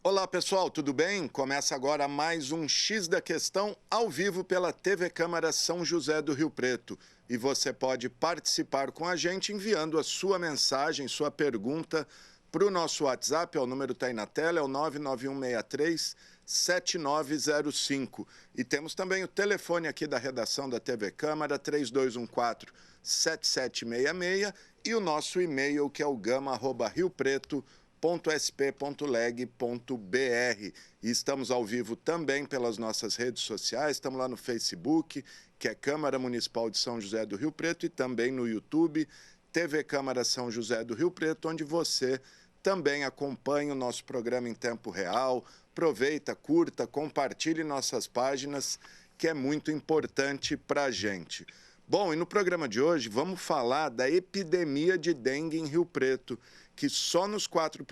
Olá pessoal, tudo bem? Começa agora mais um X da Questão ao vivo pela TV Câmara São José do Rio Preto. E você pode participar com a gente enviando a sua mensagem, sua pergunta para o nosso WhatsApp, o número está aí na tela, é o 99163-7905. E temos também o telefone aqui da redação da TV Câmara, 3214-7766, e o nosso e-mail que é o gama@riopreto.sp.leg.br. E estamos ao vivo também pelas nossas redes sociais, estamos lá no Facebook, que é Câmara Municipal de São José do Rio Preto, e também no YouTube, TV Câmara São José do Rio Preto, onde você também acompanha o nosso programa em tempo real. Aproveita, curta, compartilhe nossas páginas, que é muito importante para a gente. Bom, e no programa de hoje vamos falar da epidemia de dengue em Rio Preto, que só nos 4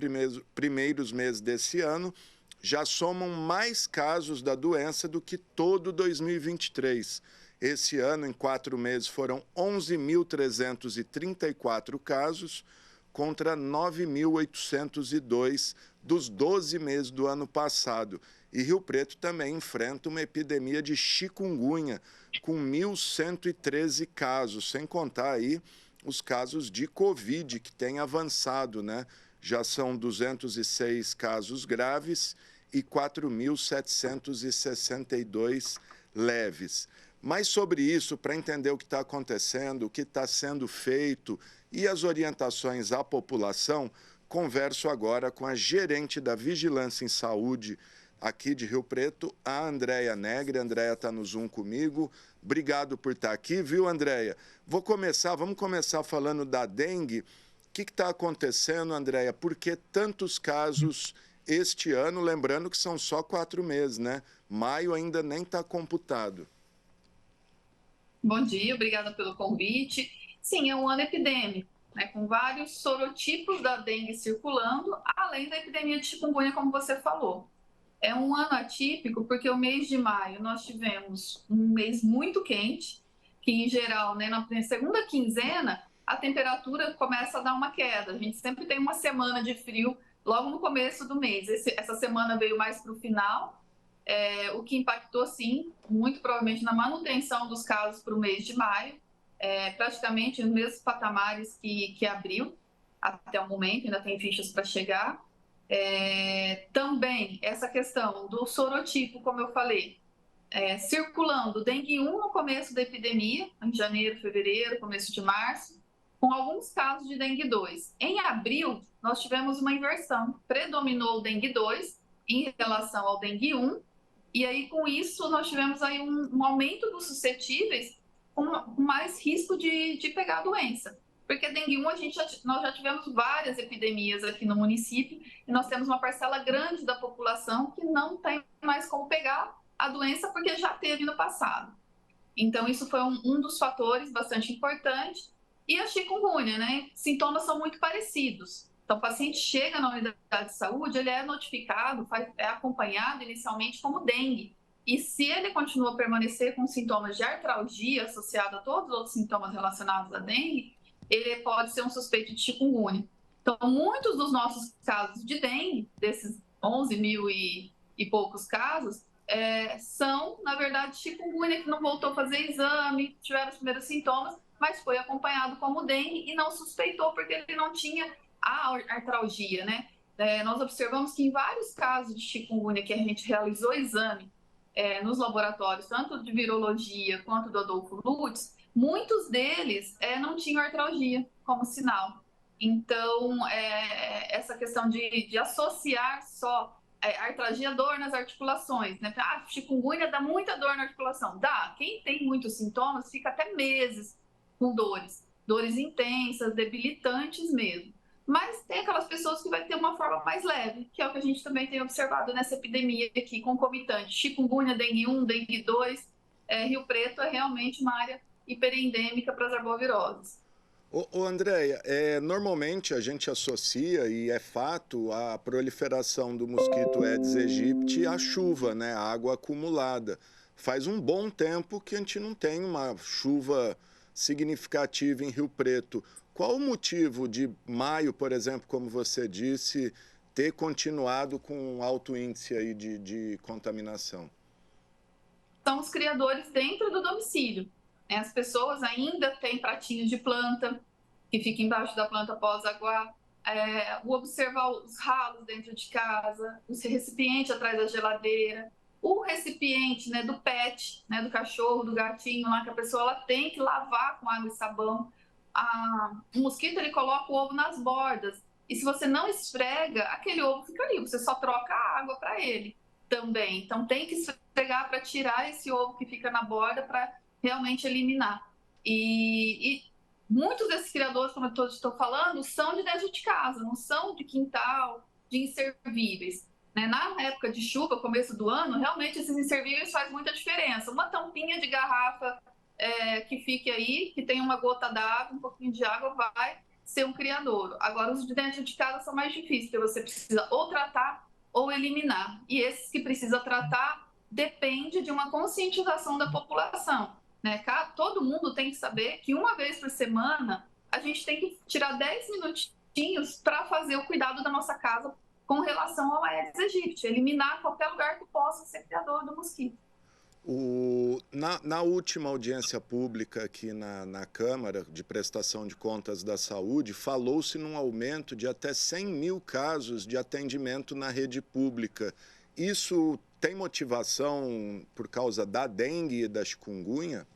primeiros meses desse ano já somam mais casos da doença do que todo 2023. Esse ano, em 4 meses, foram 11.334 casos contra 9.802 dos 12 meses do ano passado. E Rio Preto também enfrenta uma epidemia de chikungunya, com 1.113 casos, sem contar aí os casos de Covid, que têm avançado, né? Já são 206 casos graves e 4.762 leves. Mas sobre isso, para entender o que está acontecendo, o que está sendo feito e as orientações à população, converso agora com a gerente da Vigilância em Saúde aqui de Rio Preto, a Andréia Negre. A Andréia está no Zoom comigo. Obrigado por estar aqui, viu, Andréia? Vamos começar falando da dengue. O que está acontecendo, Andréia? Por que tantos casos este ano? Lembrando que são só 4 meses, né? Maio ainda nem está computado. Bom dia, obrigada pelo convite. Sim, é um ano epidêmico, né, com vários sorotipos da dengue circulando, além da epidemia de chikungunya, como você falou. É um ano atípico porque o mês de maio nós tivemos um mês muito quente, que em geral, né, na segunda quinzena, a temperatura começa a dar uma queda. A gente sempre tem uma semana de frio logo no começo do mês. Essa semana veio mais para o final, o que impactou, sim, muito provavelmente na manutenção dos casos para o mês de maio, praticamente nos mesmos patamares que abril até o momento, ainda tem fichas para chegar. Também essa questão do sorotipo, como eu falei, circulando dengue 1 no começo da epidemia, em janeiro, fevereiro, começo de março, com alguns casos de dengue 2. Em abril, nós tivemos uma inversão, predominou o dengue 2 em relação ao dengue 1, e aí com isso nós tivemos aí um aumento dos suscetíveis com mais risco de pegar a doença. Porque dengue 1, nós já tivemos várias epidemias aqui no município e nós temos uma parcela grande da população que não tem mais como pegar a doença porque já teve no passado. Então, isso foi um dos fatores bastante importante. E a chikungunya, né? Sintomas são muito parecidos. Então, o paciente chega na unidade de saúde, ele é notificado, é acompanhado inicialmente como dengue. E se ele continua a permanecer com sintomas de artralgia associado a todos os outros sintomas relacionados à dengue, ele pode ser um suspeito de chikungunya. Então, muitos dos nossos casos de dengue, desses 11 mil e poucos casos, são, na verdade, chikungunya, que não voltou a fazer exame, tiveram os primeiros sintomas, mas foi acompanhado como dengue e não suspeitou porque ele não tinha a artralgia, né? Nós observamos que em vários casos de chikungunya que a gente realizou exame nos laboratórios, tanto de virologia quanto do Adolfo Lutz, muitos deles não tinham artralgia como sinal. Então, essa questão de associar só artralgia, dor nas articulações, né? Chikungunya dá muita dor na articulação. Dá. Quem tem muitos sintomas fica até meses com dores intensas, debilitantes mesmo. Mas tem aquelas pessoas que vai ter uma forma mais leve, que é o que a gente também tem observado nessa epidemia aqui, concomitante. Chikungunya, dengue 1, dengue 2, Rio Preto é realmente uma área hiperendêmica para as arboviroses. Ô Andréia, normalmente a gente associa, e é fato, a proliferação do mosquito Aedes aegypti à chuva, né? À água acumulada. Faz um bom tempo que a gente não tem uma chuva significativa em Rio Preto. Qual o motivo de maio, por exemplo, como você disse, ter continuado com um alto índice aí de contaminação? São os criadores dentro do domicílio, né? As pessoas ainda têm pratinhos de planta, que fica embaixo da planta após aguar, o observar os ralos dentro de casa, o recipiente atrás da geladeira, o recipiente, né, do pet, né, do cachorro, do gatinho, lá que a pessoa ela tem que lavar com água e sabão. O mosquito ele coloca o ovo nas bordas e se você não esfrega, aquele ovo fica ali, você só troca a água para ele também. Então tem que esfregar para tirar esse ovo que fica na borda para realmente eliminar. E muitos desses criadores, como eu estou falando, são de dentro de casa, não são de quintal, de inservíveis. Né? Na época de chuva, começo do ano, realmente esses inservíveis faz muita diferença. Uma tampinha de garrafa que fique aí, que tem uma gota d'água, um pouquinho de água, vai ser um criadouro. Agora, os de dentro de casa são mais difíceis, porque você precisa ou tratar ou eliminar. E esses que precisa tratar depende de uma conscientização da população. Né? Todo mundo tem que saber que uma vez por semana a gente tem que tirar 10 minutinhos para fazer o cuidado da nossa casa com relação ao Aedes aegypti, eliminar qualquer lugar que possa ser criador do mosquito. Na última audiência pública aqui na Câmara de Prestação de Contas da Saúde, falou-se num aumento de até 100 mil casos de atendimento na rede pública. Isso tem motivação por causa da dengue e da chikungunya?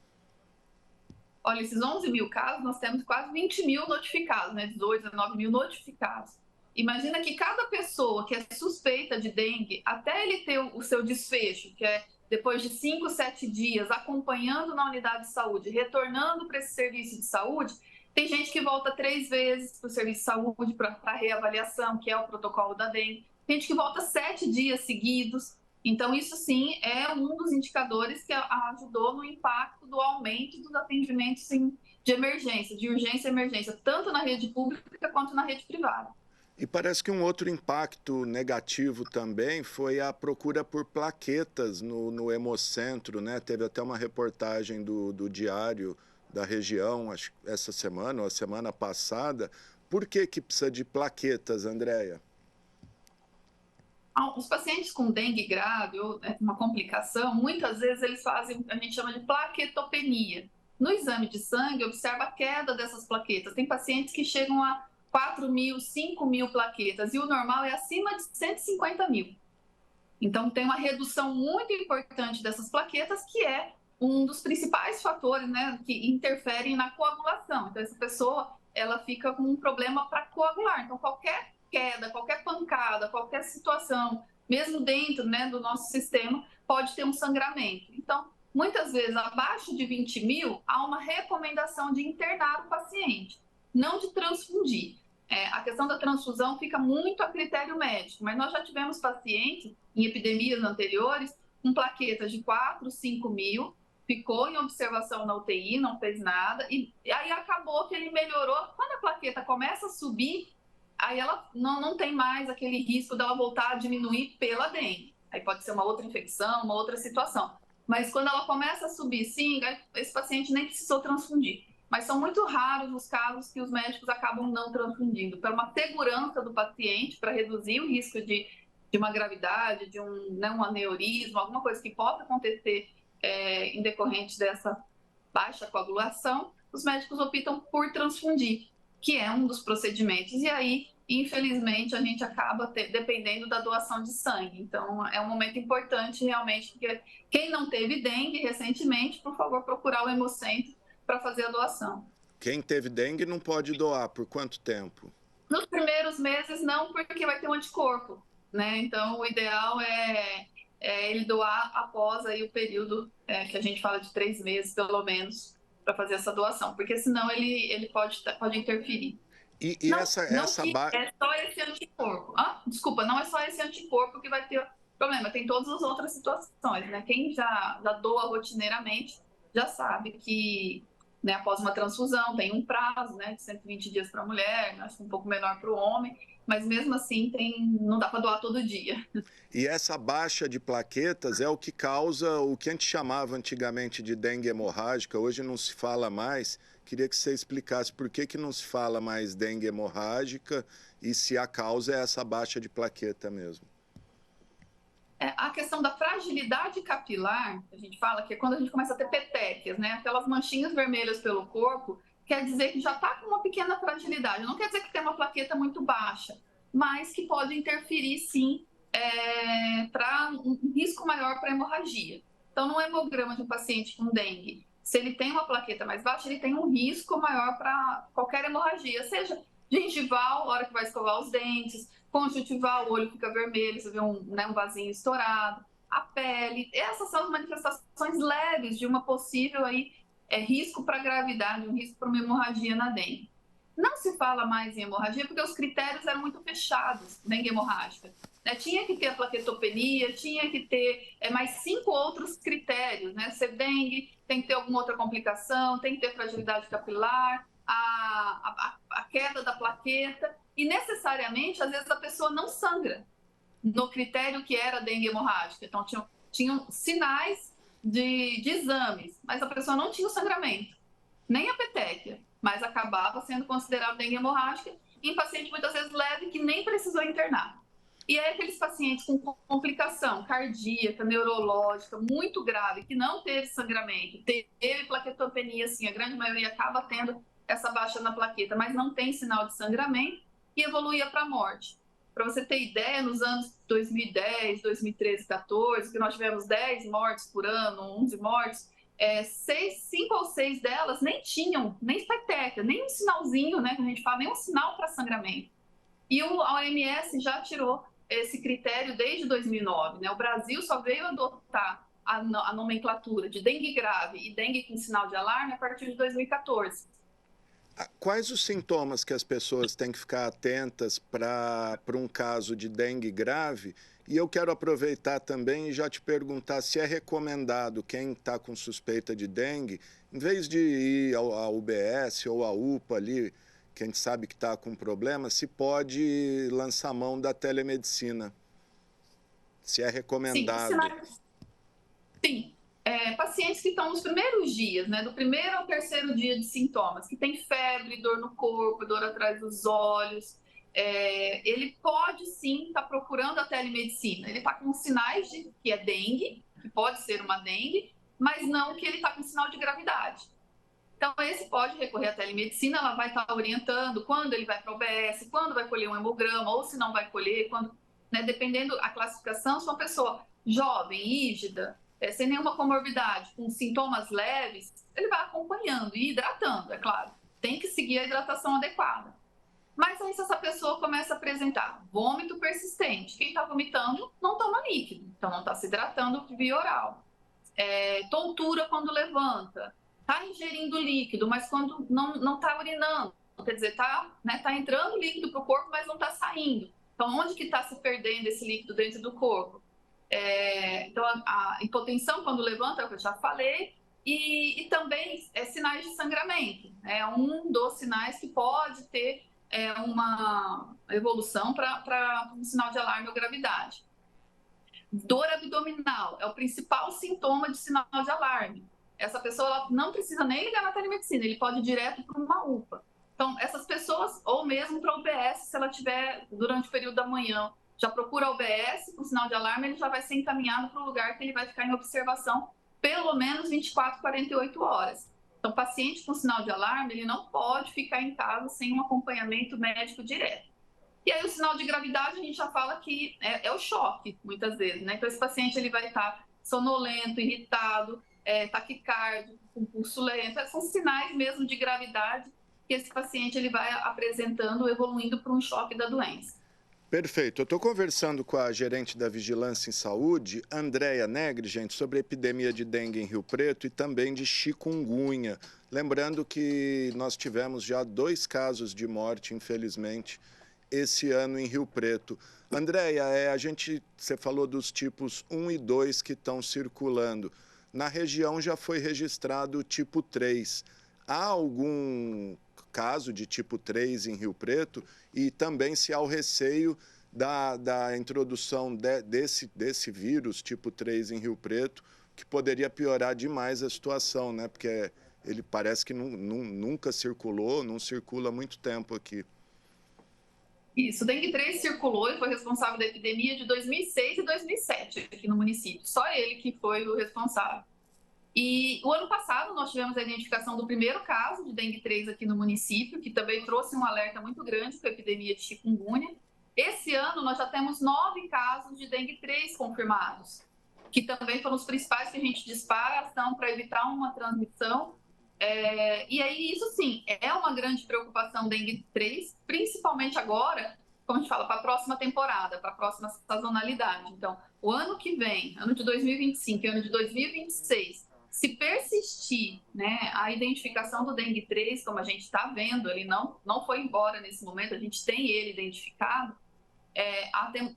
Olha, esses 11 mil casos, nós temos quase 20 mil notificados, né? 18, 19 mil notificados. Imagina que cada pessoa que é suspeita de dengue, até ele ter o seu desfecho, que é depois de 5, 7 dias acompanhando na unidade de saúde, retornando para esse serviço de saúde, tem gente que volta 3 vezes para o serviço de saúde para reavaliação, que é o protocolo da dengue. Tem gente que volta 7 dias seguidos. Então, isso sim é um dos indicadores que ajudou no impacto do aumento dos atendimentos de emergência, de urgência e emergência, tanto na rede pública quanto na rede privada. E parece que um outro impacto negativo também foi a procura por plaquetas no Hemocentro, né? Teve até uma reportagem do Diário da região, acho essa semana ou a semana passada. Por que precisa de plaquetas, Andréia? Os pacientes com dengue grave ou uma complicação, muitas vezes eles fazem, a gente chama de plaquetopenia. No exame de sangue, observa a queda dessas plaquetas. Tem pacientes que chegam a 4 mil, 5 mil plaquetas, e o normal é acima de 150 mil. Então, tem uma redução muito importante dessas plaquetas, que é um dos principais fatores, né, que interferem na coagulação. Então, essa pessoa, ela fica com um problema para coagular. Então, qualquer queda, qualquer pancada, qualquer situação, mesmo dentro, né, do nosso sistema, pode ter um sangramento. Então, muitas vezes, abaixo de 20 mil, há uma recomendação de internar o paciente, não de transfundir. A questão da transfusão fica muito a critério médico, mas nós já tivemos pacientes em epidemias anteriores com plaquetas de 4, 5 mil, ficou em observação na UTI, não fez nada, e aí acabou que ele melhorou. Quando a plaqueta começa a subir, aí ela não tem mais aquele risco dela voltar a diminuir pela dengue. Aí pode ser uma outra infecção, uma outra situação. Mas quando ela começa a subir, sim, esse paciente nem precisou transfundir. Mas são muito raros os casos que os médicos acabam não transfundindo, para uma segurança do paciente, para reduzir o risco de uma gravidade, de um aneurisma, alguma coisa que possa acontecer em decorrente dessa baixa coagulação, os médicos optam por transfundir, que é um dos procedimentos. E aí, infelizmente, a gente acaba dependendo da doação de sangue. Então, é um momento importante realmente, porque quem não teve dengue recentemente, por favor, procurar o Hemocentro para fazer a doação. Quem teve dengue não pode doar. Por quanto tempo? Nos primeiros meses, não, porque vai ter um anticorpo, né? Então, o ideal é ele doar após aí o período que a gente fala de 3 meses, pelo menos, para fazer essa doação, porque senão ele pode interferir. Não é só esse anticorpo. Desculpa, não é só esse anticorpo que vai ter problema, tem todas as outras situações, né? Quem já doa rotineiramente já sabe que né, após uma transfusão, tem um prazo, né, de 120 dias para a mulher, acho que um pouco menor para o homem, mas mesmo assim não dá para doar todo dia. E essa baixa de plaquetas é o que causa o que a gente chamava antigamente de dengue hemorrágica, hoje não se fala mais. Queria que você explicasse por que não se fala mais dengue hemorrágica e se a causa é essa baixa de plaqueta mesmo. A questão da fragilidade capilar, a gente fala que é quando a gente começa a ter petequias, né? Aquelas manchinhas vermelhas pelo corpo, quer dizer que já está com uma pequena fragilidade. Não quer dizer que tem uma plaqueta muito baixa, mas que pode interferir, sim, para um risco maior para hemorragia. Então, no hemograma de um paciente com dengue, se ele tem uma plaqueta mais baixa, ele tem um risco maior para qualquer hemorragia, seja gengival, na hora que vai escovar os dentes, conjuntival, o olho fica vermelho, você vê um vasinho estourado, a pele. Essas são as manifestações leves de uma possível risco para gravidade, um risco para uma hemorragia na dengue. Não se fala mais em hemorragia porque os critérios eram muito fechados, dengue hemorrágica. Tinha que ter a plaquetopenia, tinha que ter mais 5 outros critérios, né? Ser dengue, tem que ter alguma outra complicação, tem que ter fragilidade capilar, a queda da plaqueta, e necessariamente, às vezes, a pessoa não sangra no critério que era dengue hemorrágica. Então, tinham sinais de exames, mas a pessoa não tinha o sangramento, nem a petequia, mas acabava sendo considerado dengue hemorrágica em paciente muitas vezes leve que nem precisou internar. E aí aqueles pacientes com complicação cardíaca, neurológica, muito grave, que não teve sangramento, teve plaquetopenia, assim, a grande maioria acaba tendo essa baixa na plaqueta, mas não tem sinal de sangramento e evoluía para a morte. Para você ter ideia, nos anos 2010, 2013, 2014, que nós tivemos 10 mortes por ano, 11 mortes, 5 ou 6 delas nem tinham, nem petequia, nem um sinalzinho, né, que a gente fala, nem um sinal para sangramento. E a OMS já tirou esse critério desde 2009, né? O Brasil só veio adotar a nomenclatura de dengue grave e dengue com sinal de alarme a partir de 2014. Quais os sintomas que as pessoas têm que ficar atentas para um caso de dengue grave? E eu quero aproveitar também e já te perguntar se é recomendado quem está com suspeita de dengue, em vez de ir à UBS ou à UPA ali, que a gente sabe que está com problema, se pode lançar mão da telemedicina. Se é recomendado. Sim. Pacientes que estão nos primeiros dias, né, do primeiro ao terceiro dia de sintomas, que tem febre, dor no corpo, dor atrás dos olhos, ele pode sim estar procurando a telemedicina. Ele está com sinais de que é dengue, que pode ser uma dengue, mas não que ele está com sinal de gravidade. Então, esse pode recorrer à telemedicina, ela vai estar orientando quando ele vai para o UBS, quando vai colher um hemograma, ou se não vai colher, quando, né, dependendo a classificação, se uma pessoa jovem, rígida, sem nenhuma comorbidade, com sintomas leves, ele vai acompanhando e hidratando, é claro. Tem que seguir a hidratação adequada. Mas aí, se essa pessoa começa a apresentar vômito persistente, quem está vomitando não toma líquido, então não está se hidratando via oral. Tontura quando levanta, está ingerindo líquido, mas quando não está urinando, quer dizer, está entrando líquido para o corpo, mas não está saindo. Então, onde que está se perdendo esse líquido dentro do corpo? Então, a hipotensão quando levanta, é o que eu já falei, e também sinais de sangramento. É um dos sinais que pode ter uma evolução para um sinal de alarme ou gravidade. Dor abdominal é o principal sintoma de sinal de alarme. Essa pessoa ela não precisa nem ligar na telemedicina, ele pode ir direto para uma UPA. Então, essas pessoas, ou mesmo para a UBS, se ela tiver durante o período da manhã, já procura a UBS, com sinal de alarme, ele já vai ser encaminhado para o lugar que ele vai ficar em observação pelo menos 24, 48 horas. Então, paciente com sinal de alarme, ele não pode ficar em casa sem um acompanhamento médico direto. E aí, o sinal de gravidade, a gente já fala que é o choque, muitas vezes, né? Então, esse paciente, ele vai estar sonolento, irritado, taquicárdio, com pulso lento. São sinais mesmo de gravidade que esse paciente ele vai apresentando, evoluindo para um choque da doença. Perfeito. Eu estou conversando com a gerente da Vigilância em Saúde, Andréia Negri, gente, sobre a epidemia de dengue em Rio Preto e também de chikungunya. Lembrando que nós tivemos já 2 casos de morte, infelizmente, esse ano em Rio Preto. Andréia, você falou dos tipos 1 e 2 que estão circulando. Na região já foi registrado o tipo 3. Há algum caso de tipo 3 em Rio Preto? E também se há o receio da introdução desse vírus tipo 3 em Rio Preto, que poderia piorar demais a situação, né? Porque ele parece que nunca circulou, não circula há muito tempo aqui. Isso, o dengue 3 circulou e foi responsável da epidemia de 2006 e 2007 aqui no município. Só ele que foi o responsável. E o ano passado nós tivemos a identificação do primeiro caso de dengue 3 aqui no município, que também trouxe um alerta muito grande para a epidemia de chikungunya. Esse ano nós já temos 9 casos de dengue 3 confirmados, que também foram os principais que a gente dispara a ação para evitar uma transmissão. E aí, isso sim, é uma grande preocupação dengue 3, principalmente agora, como a gente fala, para a próxima temporada, para a próxima sazonalidade. Então, o ano que vem, ano de 2025 e ano de 2026, se persistir, né, a identificação do dengue 3, como a gente está vendo, ele não foi embora nesse momento, a gente tem ele identificado,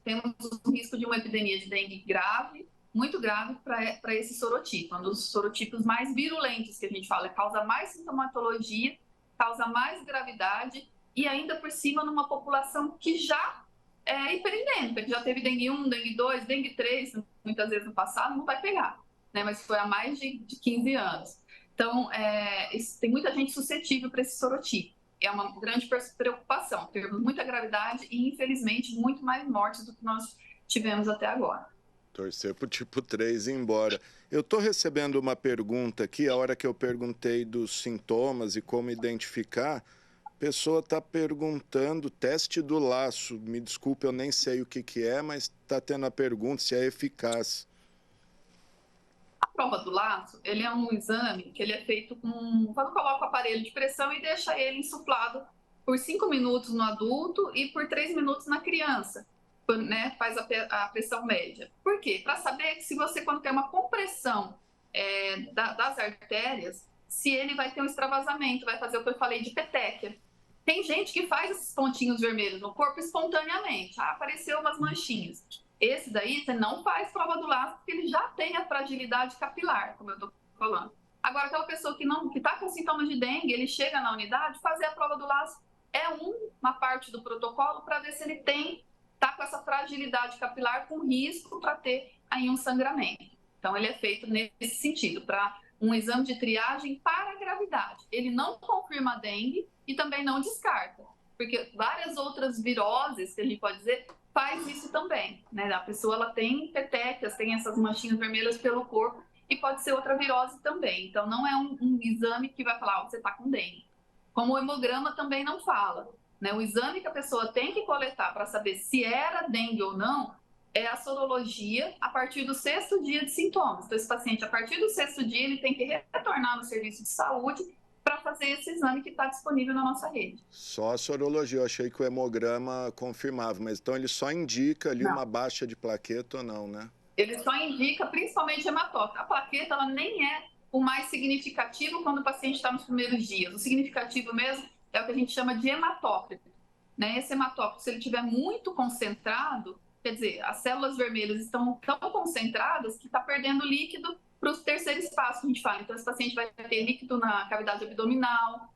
temos o risco de uma epidemia de dengue grave, muito grave para esse sorotipo, um dos sorotipos mais virulentos que a gente fala, causa mais sintomatologia, causa mais gravidade e ainda por cima numa população que já é hiperendêmica, que já teve dengue 1, dengue 2, dengue 3, muitas vezes no passado, não vai pegar, né? Mas foi há mais de 15 anos. Então, tem muita gente suscetível para esse sorotipo. É uma grande preocupação, temos muita gravidade e, infelizmente, muito mais mortes do que nós tivemos até agora. Torcer para o tipo 3 ir embora. Eu estou recebendo uma pergunta aqui, a hora que eu perguntei dos sintomas e como identificar, a pessoa está perguntando teste do laço. Me desculpe, eu nem sei o que é, mas está tendo a pergunta se é eficaz. A prova do laço, ele é um exame que ele é feito quando coloca o aparelho de pressão e deixa ele insuflado por 5 minutos no adulto e por 3 minutos na criança, né? Faz a pressão média. Por quê? Para saber que se você, quando tem uma compressão das artérias, se ele vai ter um extravasamento, vai fazer o que eu falei de petequia. Tem gente que faz esses pontinhos vermelhos no corpo espontaneamente. Apareceu umas manchinhas. Esse daí, você não faz prova do laço, porque ele já tem a fragilidade capilar, como eu estou falando. Agora, aquela pessoa que está com sintomas de dengue, ele chega na unidade, fazer a prova do laço é uma parte do protocolo para ver se ele está com essa fragilidade capilar com risco para ter aí um sangramento. Então, ele é feito nesse sentido, para um exame de triagem para a gravidade. Ele não confirma a dengue e também não descarta, porque várias outras viroses, que a gente pode dizer, faz isso também, né? A pessoa ela tem petequias, tem essas manchinhas vermelhas pelo corpo e pode ser outra virose também. Então, não é um exame que vai falar, você está com dengue. Como o hemograma também não fala, né? O exame que a pessoa tem que coletar para saber se era dengue ou não é a sorologia a partir do 6º dia de sintomas. Então, esse paciente, a partir do 6º dia, ele tem que retornar no serviço de saúde para fazer esse exame que está disponível na nossa rede. Só a sorologia, eu achei que o hemograma confirmava, mas então ele só indica ali uma baixa de plaqueta ou não, né? Ele só indica principalmente hematócrito. A plaqueta, ela nem é o mais significativo quando o paciente está nos primeiros dias. O significativo mesmo é o que a gente chama de hematócrito, né? Esse hematócrito, se ele estiver muito concentrado, quer dizer, as células vermelhas estão tão concentradas que está perdendo líquido para o terceiro espaço que a gente fala. Então, esse paciente vai ter líquido na cavidade abdominal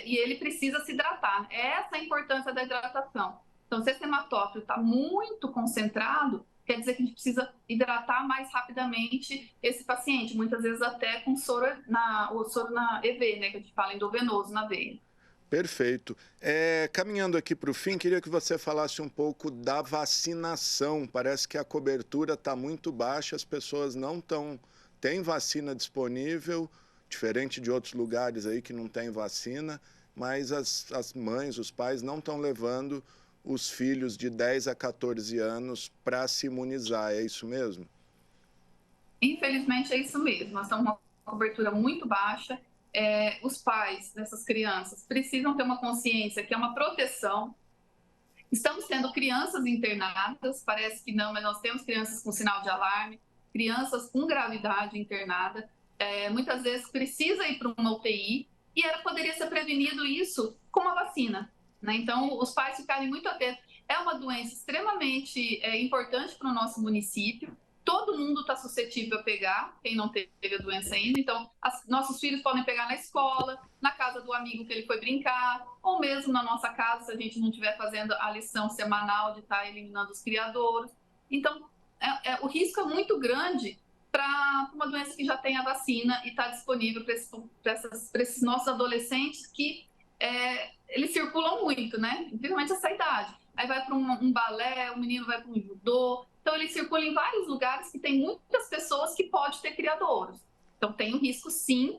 e ele precisa se hidratar. Essa é a importância da hidratação. Então, se esse hematócrito está muito concentrado, quer dizer que a gente precisa hidratar mais rapidamente esse paciente, muitas vezes até com soro na EV, né, que a gente fala endovenoso na veia. Perfeito. Caminhando aqui para o fim, queria que você falasse um pouco da vacinação. Parece que a cobertura está muito baixa, as pessoas não têm vacina disponível, diferente de outros lugares aí que não tem vacina, mas as mães, os pais não estão levando os filhos de 10 a 14 anos para se imunizar. É isso mesmo? Infelizmente, é isso mesmo. Nós estamos com uma cobertura muito baixa. Os pais dessas crianças precisam ter uma consciência que é uma proteção. Estamos tendo crianças internadas, parece que não, mas nós temos crianças com sinal de alarme, crianças com gravidade internada. Muitas vezes precisa ir para uma UTI e poderia ser prevenido isso com uma vacina, né? Então, os pais ficarem muito atentos. É uma doença extremamente importante para o nosso município. Todo mundo está suscetível a pegar, quem não teve a doença ainda. Então, nossos filhos podem pegar na escola, na casa do amigo que ele foi brincar, ou mesmo na nossa casa, se a gente não estiver fazendo a lição semanal de estar eliminando os criadouros. Então, o risco é muito grande para uma doença que já tem a vacina e está disponível para esses nossos adolescentes que eles circulam muito, né? Principalmente essa idade. Aí vai para um balé, o menino vai para um judô. Então, ele circula em vários lugares que tem muitas pessoas que podem ter criadouros. Então, tem o risco, sim,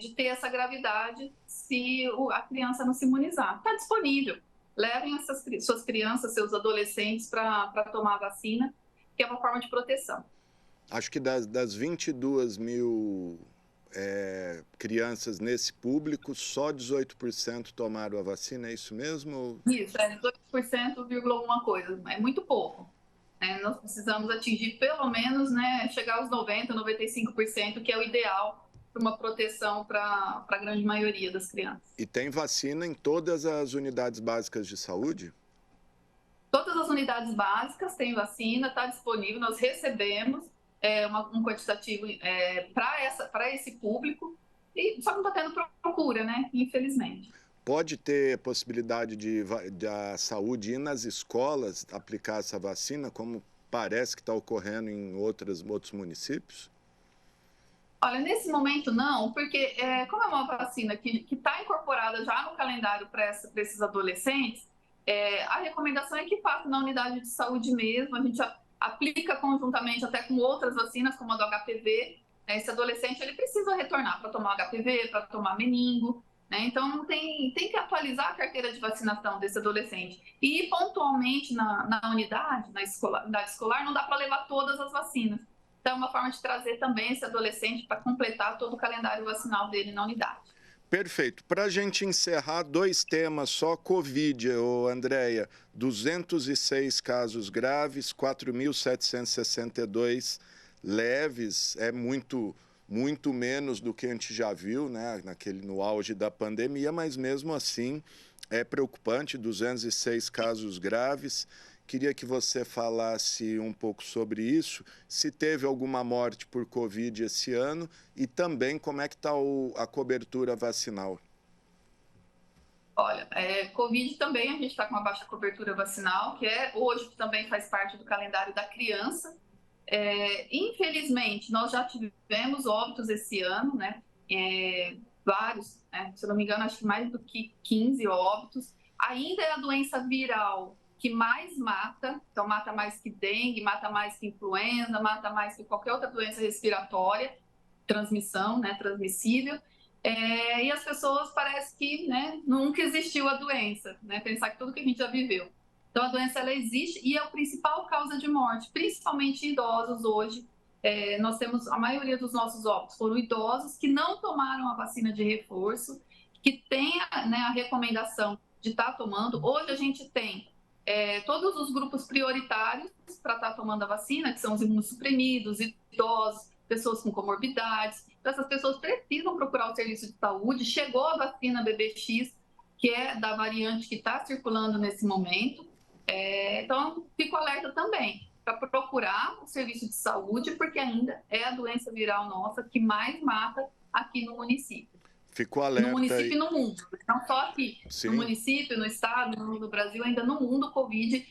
de ter essa gravidade se a criança não se imunizar. Está disponível. Levem suas crianças, seus adolescentes para tomar a vacina, que é uma forma de proteção. Acho que das 22 mil crianças nesse público, só 18% tomaram a vacina, é isso mesmo? Isso, 18%, alguma coisa. É muito pouco. Nós precisamos atingir pelo menos, né, chegar aos 90%, 95%, que é o ideal para uma proteção para a grande maioria das crianças. E tem vacina em todas as unidades básicas de saúde? Todas as unidades básicas têm vacina, está disponível, nós recebemos um quantitativo para esse público, e só não está tendo procura, né, infelizmente. Pode ter possibilidade da saúde ir nas escolas aplicar essa vacina, como parece que está ocorrendo em outros municípios? Olha, nesse momento não, porque como é uma vacina que está incorporada já no calendário para esses adolescentes, a recomendação é que faça na unidade de saúde mesmo. A gente aplica conjuntamente até com outras vacinas, como a do HPV. Esse adolescente ele precisa retornar para tomar HPV, para tomar meningo. Então, tem que atualizar a carteira de vacinação desse adolescente. E, pontualmente, na unidade escolar, não dá para levar todas as vacinas. Então, é uma forma de trazer também esse adolescente para completar todo o calendário vacinal dele na unidade. Perfeito. Para a gente encerrar, 2 temas só. Covid, Andréia, 206 casos graves, 4.762 leves, é muito menos do que a gente já viu, né, no auge da pandemia, mas mesmo assim é preocupante, 206 casos graves. Queria que você falasse um pouco sobre isso, se teve alguma morte por Covid esse ano e também como é que está a cobertura vacinal. Olha, Covid também a gente está com uma baixa cobertura vacinal, que hoje também faz parte do calendário da criança. Infelizmente, nós já tivemos óbitos esse ano, né? Vários, se eu não me engano, acho que mais do que 15 óbitos. Ainda é a doença viral que mais mata, então mata mais que dengue, mata mais que influenza, mata mais que qualquer outra doença respiratória, transmissão, né, transmissível. E as pessoas parece que, né, nunca existiu a doença, né? Pensar que tudo que a gente já viveu. Então, a doença ela existe e é a principal causa de morte, principalmente em idosos hoje. Nós temos a maioria dos nossos óbitos foram idosos que não tomaram a vacina de reforço, que tem, né, a recomendação de estar tomando. Hoje a gente tem todos os grupos prioritários para estar tomando a vacina, que são os imunossuprimidos, idosos, pessoas com comorbidades. Então, essas pessoas precisam procurar o serviço de saúde. Chegou a vacina BBX, que é da variante que está circulando nesse momento. Então, fico alerta também para procurar o serviço de saúde, porque ainda é a doença viral nossa que mais mata aqui no município. Ficou alerta. No município e no mundo, não só aqui. Sim. No município, no estado, no Brasil, ainda no mundo, a Covid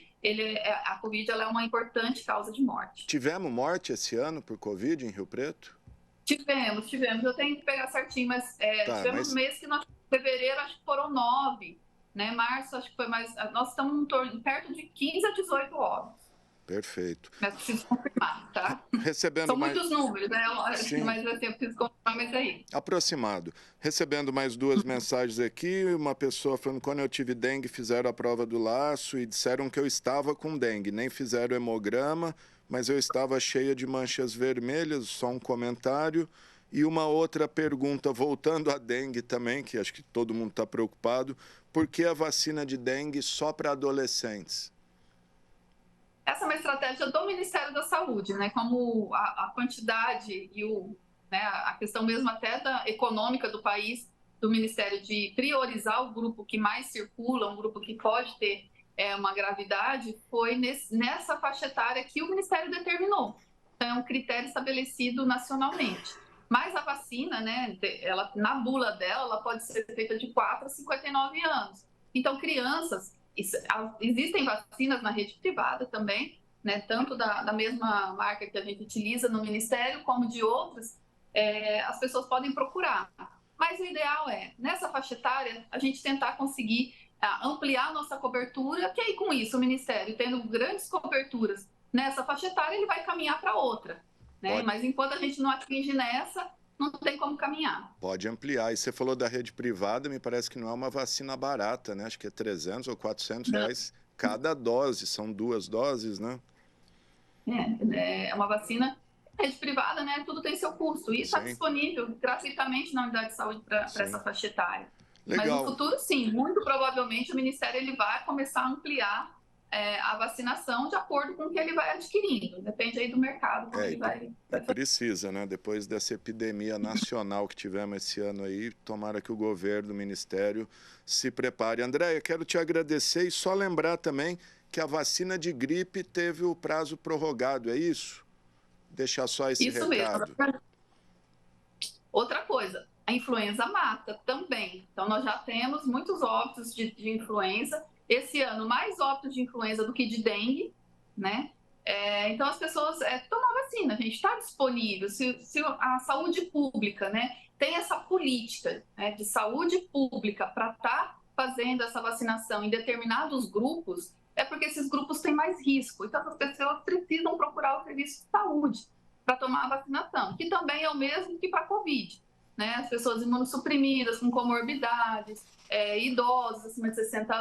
ela é uma importante causa de morte. Tivemos morte esse ano por Covid em Rio Preto? Tivemos. Eu tenho que pegar certinho, mas tivemos meses que nós, em fevereiro, acho que foram 9, né? Março, acho que foi mais. Nós estamos perto de 15 a 18 óbitos. Perfeito. Mas preciso confirmar, tá? São muitos números, né? Sim. Mas assim, eu preciso confirmar, mas aí. Aproximado. Recebendo mais 2 mensagens aqui, uma pessoa falando que quando eu tive dengue fizeram a prova do laço e disseram que eu estava com dengue, nem fizeram hemograma, mas eu estava cheia de manchas vermelhas, só um comentário. E uma outra pergunta, voltando à dengue também, que acho que todo mundo está preocupado, por que a vacina de dengue só para adolescentes? Essa é uma estratégia do Ministério da Saúde, né? Como a quantidade e a questão mesmo até econômica do país, do Ministério de priorizar o grupo que mais circula, um grupo que pode ter uma gravidade, foi nessa faixa etária que o Ministério determinou. Então, é um critério estabelecido nacionalmente. Mas a vacina, né, ela, na bula dela, ela pode ser feita de 4 a 59 anos. Então, crianças, existem vacinas na rede privada também, né, tanto da mesma marca que a gente utiliza no Ministério, como de outras, as pessoas podem procurar. Mas o ideal é, nessa faixa etária, a gente tentar conseguir ampliar a nossa cobertura, que aí com isso o Ministério, tendo grandes coberturas nessa faixa etária, ele vai caminhar para outra. Né? Mas enquanto a gente não atinge nessa, não tem como caminhar. Pode ampliar. E você falou da rede privada, me parece que não é uma vacina barata, né? Acho que é 300 ou 400 reais cada dose, são 2 doses, né? É uma vacina rede privada, né? Tudo tem seu custo. E está disponível gratuitamente na unidade de saúde para essa faixa etária. Legal. Mas no futuro, sim, muito provavelmente o Ministério ele vai começar a ampliar a vacinação de acordo com o que ele vai adquirindo. Depende aí do mercado. Ele vai precisa, né? Depois dessa epidemia nacional que tivemos esse ano aí, tomara que o governo, o Ministério se prepare. Andréia, quero te agradecer e só lembrar também que a vacina de gripe teve o prazo prorrogado, é isso? Deixar só esse recado. Mesmo. Outra coisa, a influenza mata também. Então, nós já temos muitos óbitos de influenza. Esse ano, mais óbitos de influenza do que de dengue, né? Então, as pessoas tomam a vacina, a gente está disponível. Se a saúde pública, né, tem essa política de saúde pública para estar fazendo essa vacinação em determinados grupos, é porque esses grupos têm mais risco. Então, as pessoas precisam procurar o serviço de saúde para tomar a vacinação, que também é o mesmo que para a Covid. Né? As pessoas imunossuprimidas, com comorbidades, idosos acima de 60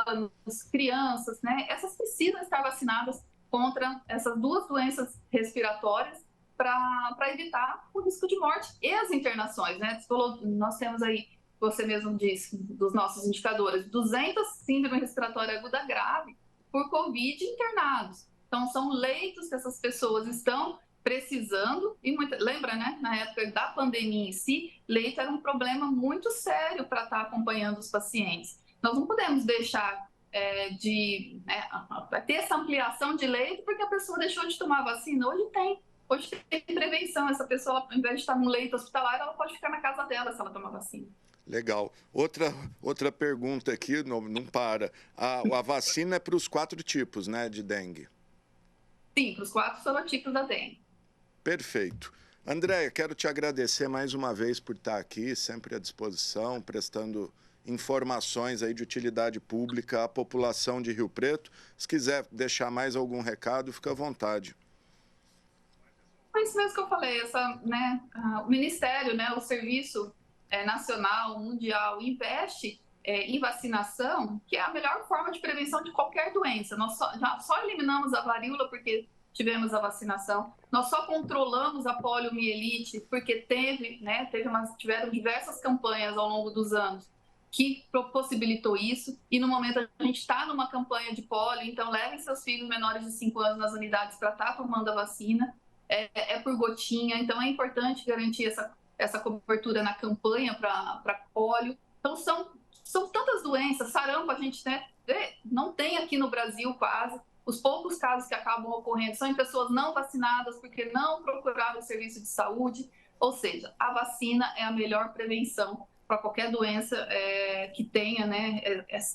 anos, crianças, né? Essas precisam estar vacinadas contra essas 2 doenças respiratórias para evitar o risco de morte e as internações. Né? Você falou, nós temos aí, você mesmo disse, dos nossos indicadores, 200 síndrome respiratória aguda grave por Covid internados. Então, são leitos que essas pessoas estão precisando, e lembra, né, na época da pandemia em si, leito era um problema muito sério para estar acompanhando os pacientes. Nós não podemos deixar de ter essa ampliação de leito porque a pessoa deixou de tomar vacina. Hoje tem prevenção, essa pessoa, ao invés de estar no leito hospitalar, ela pode ficar na casa dela se ela tomar vacina. Legal. Outra pergunta aqui, não para. A vacina é para os 4 tipos, né, de dengue? Sim, para os 4 sorotipos da dengue. Perfeito. Andréia, quero te agradecer mais uma vez por estar aqui, sempre à disposição, prestando informações aí de utilidade pública à população de Rio Preto. Se quiser deixar mais algum recado, fica à vontade. É isso mesmo que eu falei, o Ministério, né, o Serviço Nacional, Mundial, investe em vacinação, que é a melhor forma de prevenção de qualquer doença. Nós só eliminamos a varíola porque tivemos a vacinação. Nós só controlamos a poliomielite porque tiveram diversas campanhas ao longo dos anos que possibilitou isso. E no momento a gente está numa campanha de polio, então levem seus filhos menores de 5 anos nas unidades para estar tomando a vacina. Por gotinha, então é importante garantir essa cobertura na campanha para polio. Então são tantas doenças, sarampo a gente não tem aqui no Brasil quase. Os poucos casos que acabam ocorrendo são em pessoas não vacinadas porque não procuraram o serviço de saúde. Ou seja, a vacina é a melhor prevenção para qualquer doença que tenha, né,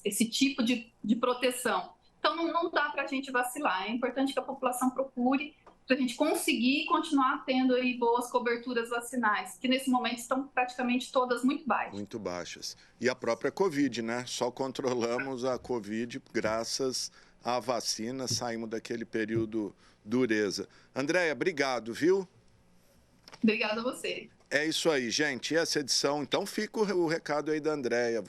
esse tipo de proteção. Então, não dá para a gente vacilar. É importante que a população procure para a gente conseguir continuar tendo aí boas coberturas vacinais, que nesse momento estão praticamente todas muito baixas. Muito baixas. E a própria Covid, né? Só controlamos a Covid graças à vacina, saímos daquele período dureza. Andréia, obrigado, viu? Obrigada a você. É isso aí, gente. E essa edição, então fica o recado aí da Andréia.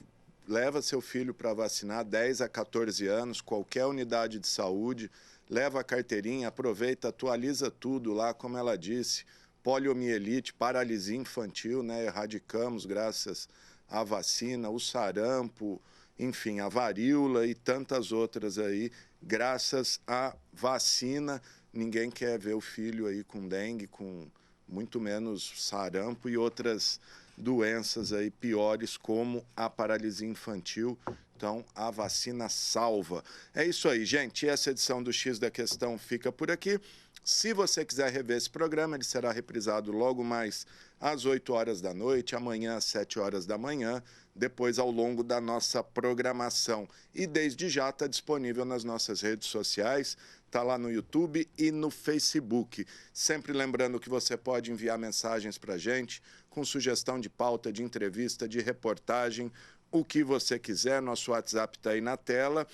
Leva seu filho para vacinar, 10 a 14 anos, qualquer unidade de saúde. Leva a carteirinha, aproveita, atualiza tudo lá, como ela disse. Poliomielite, paralisia infantil, né? Erradicamos graças à vacina, o sarampo, enfim, a varíola e tantas outras aí, graças à vacina. Ninguém quer ver o filho aí com dengue, com muito menos sarampo e outras doenças aí piores, como a paralisia infantil. Então, a vacina salva. É isso aí, gente. Essa edição do X da Questão fica por aqui. Se você quiser rever esse programa, ele será reprisado logo mais às 8 horas da noite, amanhã às 7 horas da manhã, depois ao longo da nossa programação. E desde já está disponível nas nossas redes sociais, está lá no YouTube e no Facebook. Sempre lembrando que você pode enviar mensagens para a gente com sugestão de pauta, de entrevista, de reportagem, o que você quiser. Nosso WhatsApp está aí na tela.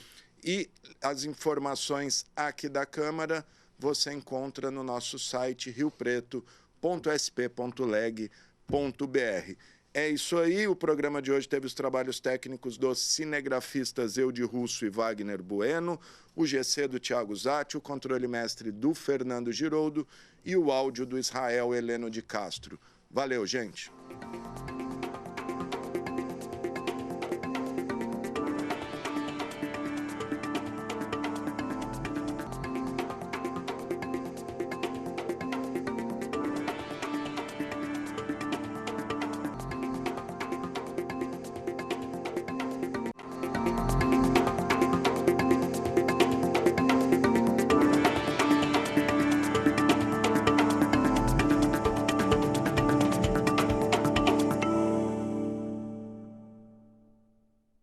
E as informações aqui da Câmara você encontra no nosso site riopreto.sp.leg.br. É isso aí, o programa de hoje teve os trabalhos técnicos dos cinegrafistas Eude Russo e Wagner Bueno, o GC do Thiago Zatti, o controle mestre do Fernando Giroldo e o áudio do Israel Heleno de Castro. Valeu, gente!